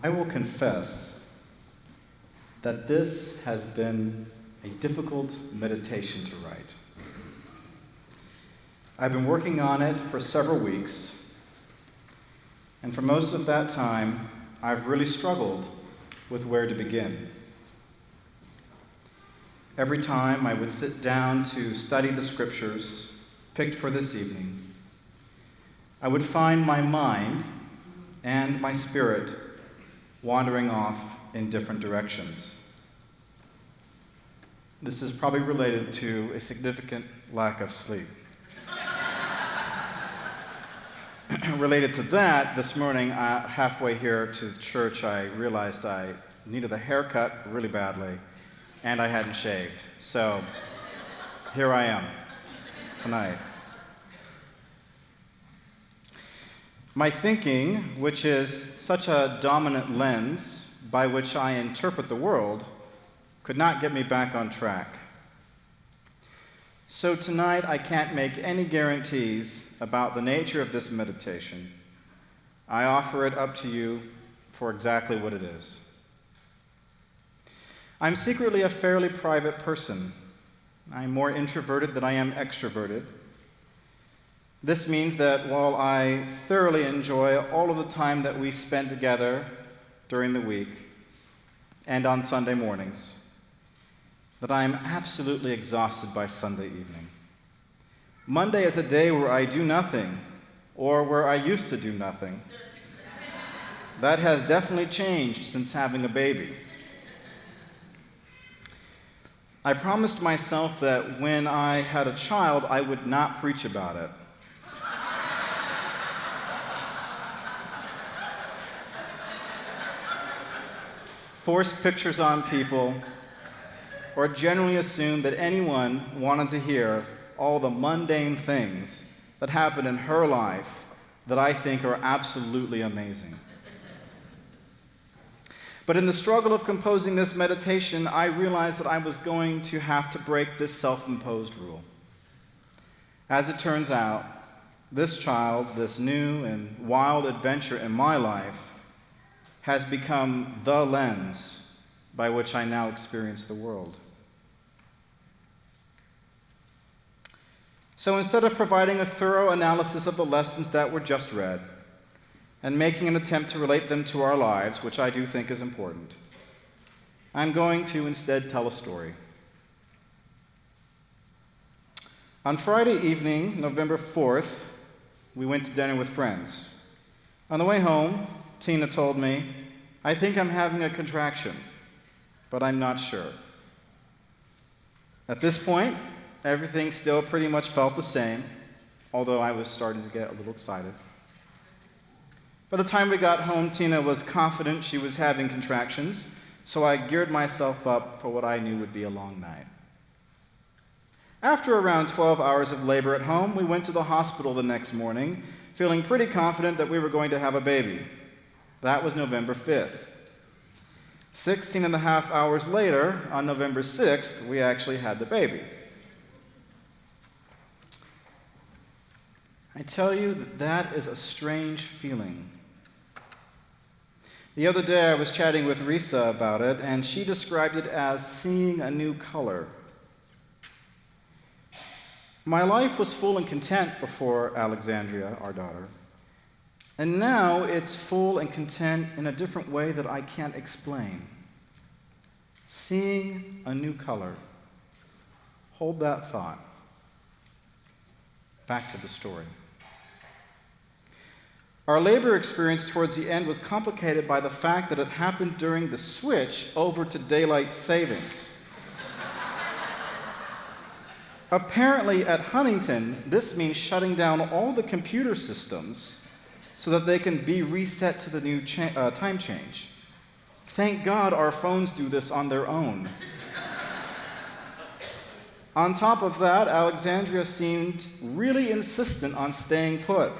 I will confess that this has been a difficult meditation to write. I've been working on it for several weeks, and for most of that time, I've really struggled with where to begin. Every time I would sit down to study the scriptures picked for this evening, I would find my mind and my spirit wandering off in different directions. This is probably related to a significant lack of sleep. Related to that, this morning, halfway here to church, I realized I needed a haircut really badly, and I hadn't shaved. So here I am tonight. My thinking, which is such a dominant lens by which I interpret the world, could not get me back on track. So tonight, I can't make any guarantees about the nature of this meditation. I offer it up to you for exactly what it is. I'm secretly a fairly private person. I'm more introverted than I am extroverted. This means that while I thoroughly enjoy all of the time that we spend together during the week and on Sunday mornings, that I am absolutely exhausted by Sunday evening. Monday is a day where I do nothing, or where I used to do nothing. That has definitely changed since having a baby. I promised myself that when I had a child, I would not preach about it. Force pictures on people, or generally assume that anyone wanted to hear all the mundane things that happen in her life that I think are absolutely amazing. But in the struggle of composing this meditation, I realized that I was going to have to break this self-imposed rule. As it turns out, this child, this new and wild adventure in my life, has become the lens by which I now experience the world. So instead of providing a thorough analysis of the lessons that were just read and making an attempt to relate them to our lives, which I do think is important, I'm going to instead tell a story. On Friday evening, November 4th, we went to dinner with friends. On the way home, Tina told me, "I think I'm having a contraction, but I'm not sure." At this point, everything still pretty much felt the same, although I was starting to get a little excited. By the time we got home, Tina was confident she was having contractions, so I geared myself up for what I knew would be a long night. After around 12 hours of labor at home, we went to the hospital the next morning, feeling pretty confident that we were going to have a baby. That was November 5th. 16 and a half hours later, on November 6th, we actually had the baby. I tell you that is a strange feeling. The other day I was chatting with Risa about it, and she described it as seeing a new color. My life was full and content before Alexandria, our daughter, and now it's full and content in a different way that I can't explain. Seeing a new color. Hold that thought. Back to the story. Our labor experience towards the end was complicated by the fact that it happened during the switch over to daylight savings. Apparently, at Huntington, this means shutting down all the computer systems so that they can be reset to the new time change. Thank God our phones do this on their own. On top of that, Alexandria seemed really insistent on staying put.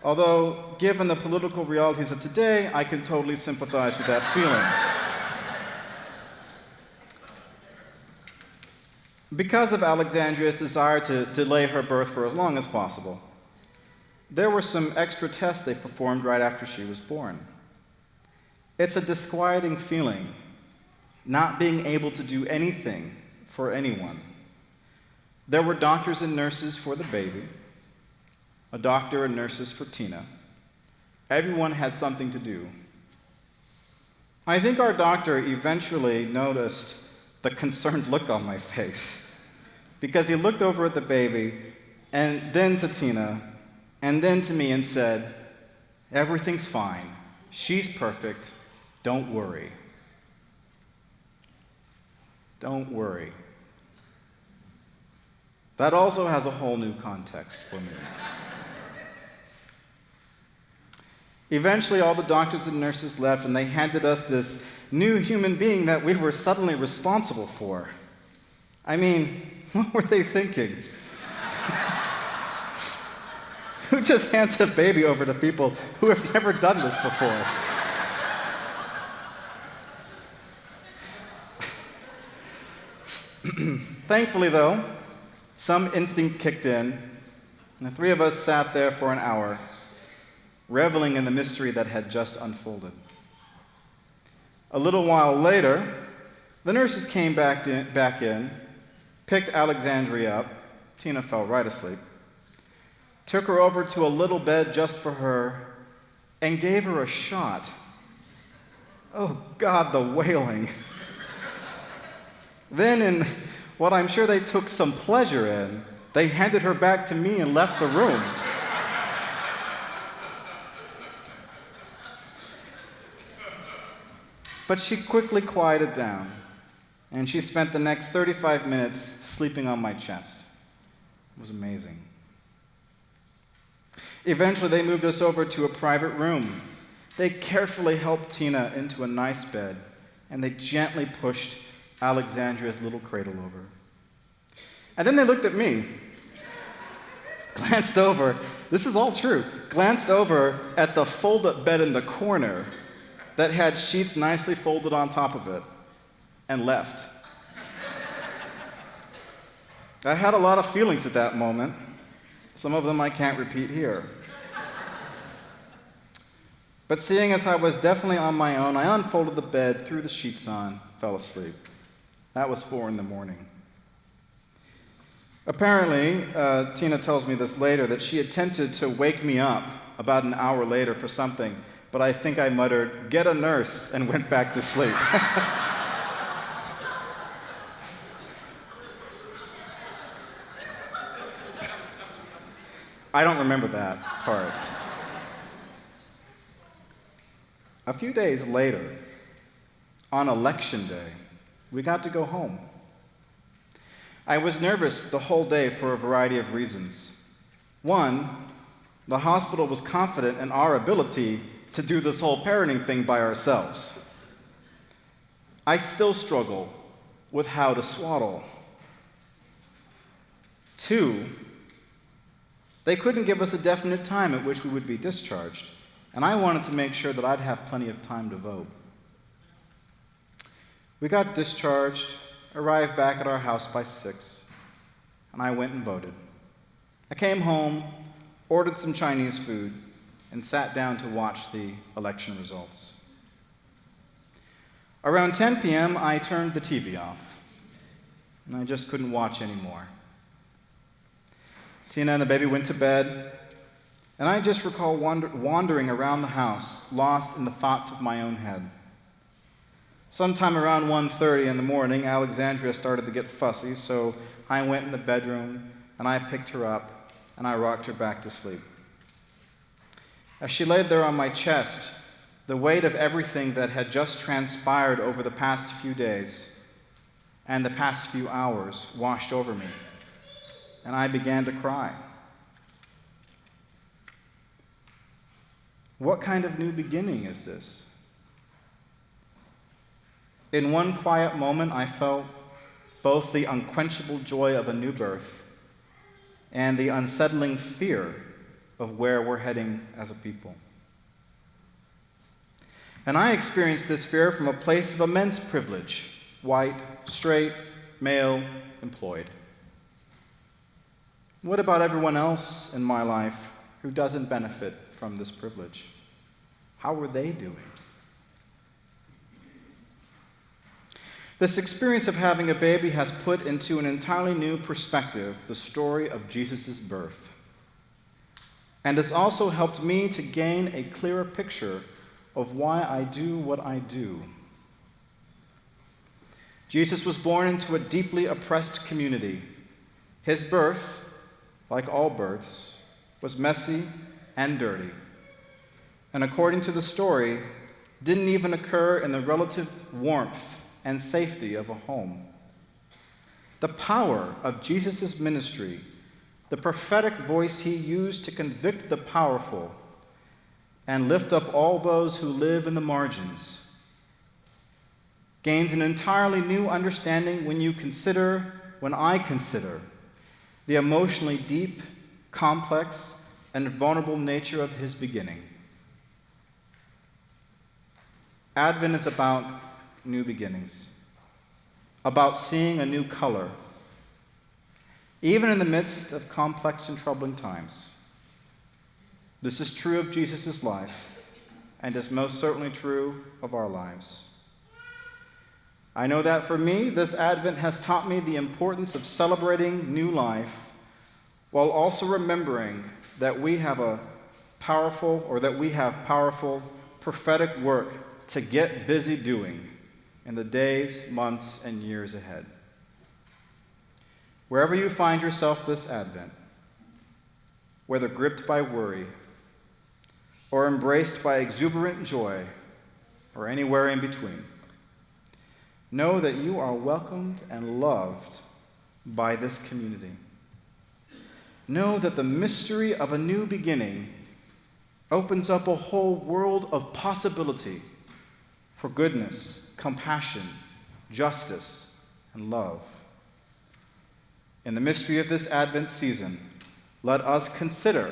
Although, given the political realities of today, I can totally sympathize with that feeling. Because of Alexandria's desire to delay her birth for as long as possible, there were some extra tests they performed right after she was born. It's a disquieting feeling, not being able to do anything for anyone. There were doctors and nurses for the baby, a doctor and nurses for Tina. Everyone had something to do. I think our doctor eventually noticed the concerned look on my face, because he looked over at the baby, and then to Tina, and then to me and said, "Everything's fine. She's perfect. Don't worry." Don't worry. That also has a whole new context for me. Eventually, all the doctors and nurses left, and they handed us this new human being that we were suddenly responsible for. I mean, what were they thinking? Who just hands a baby over to people who have never done this before? Thankfully, though, some instinct kicked in, and the three of us sat there for an hour, reveling in the mystery that had just unfolded. A little while later, the nurses came back in, picked Alexandria up. Tina fell right asleep, took her over to a little bed just for her, and gave her a shot. Oh, God, the wailing. Then, in what I'm sure they took some pleasure in, they handed her back to me and left the room. But she quickly quieted down, and she spent the next 35 minutes sleeping on my chest. It was amazing. Eventually, they moved us over to a private room. They carefully helped Tina into a nice bed, and they gently pushed Alexandria's little cradle over. And then they looked at me, glanced over, this is all true, glanced over at the fold-up bed in the corner that had sheets nicely folded on top of it, and left. I had a lot of feelings at that moment. Some of them I can't repeat here. But seeing as I was definitely on my own, I unfolded the bed, threw the sheets on, fell asleep. That was 4 a.m. Apparently, Tina tells me this later, that she attempted to wake me up about an hour later for something, but I think I muttered, "Get a nurse," and went back to sleep. I don't remember that part. A few days later, on Election Day, we got to go home. I was nervous the whole day for a variety of reasons. One, the hospital was confident in our ability to do this whole parenting thing by ourselves. I still struggle with how to swaddle. 2, they couldn't give us a definite time at which we would be discharged, and I wanted to make sure that I'd have plenty of time to vote. We got discharged, arrived back at our house by 6, and I went and voted. I came home, ordered some Chinese food, and sat down to watch the election results. Around 10 p.m., I turned the TV off, and I just couldn't watch anymore. Tina and the baby went to bed, and I just recall wandering around the house, lost in the thoughts of my own head. Sometime around 1:30 in the morning, Alexandria started to get fussy, so I went in the bedroom, and I picked her up, and I rocked her back to sleep. As she laid there on my chest, the weight of everything that had just transpired over the past few days and the past few hours washed over me, and I began to cry. What kind of new beginning is this? In one quiet moment, I felt both the unquenchable joy of a new birth and the unsettling fear of where we're heading as a people. And I experienced this fear from a place of immense privilege, white, straight, male, employed. What about everyone else in my life who doesn't benefit from this privilege? How are they doing? This experience of having a baby has put into an entirely new perspective the story of Jesus' birth, and has also helped me to gain a clearer picture of why I do what I do. Jesus was born into a deeply oppressed community. His birth, like all births, was messy and dirty, and according to the story, didn't even occur in the relative warmth and safety of a home. The power of Jesus' ministry, the prophetic voice he used to convict the powerful and lift up all those who live in the margins, gains an entirely new understanding when I consider the emotionally deep, complex, and vulnerable nature of his beginning. Advent is about new beginnings, about seeing a new color, even in the midst of complex and troubling times. This is true of Jesus' life, and is most certainly true of our lives. I know that for me, this Advent has taught me the importance of celebrating new life, while also remembering that we have powerful prophetic work to get busy doing in the days, months, and years ahead. Wherever you find yourself this Advent, whether gripped by worry or embraced by exuberant joy or anywhere in between, know that you are welcomed and loved by this community. Know that the mystery of a new beginning opens up a whole world of possibility for goodness, compassion, justice, and love. In the mystery of this Advent season, let us consider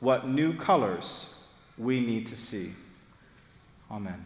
what new colors we need to see. Amen.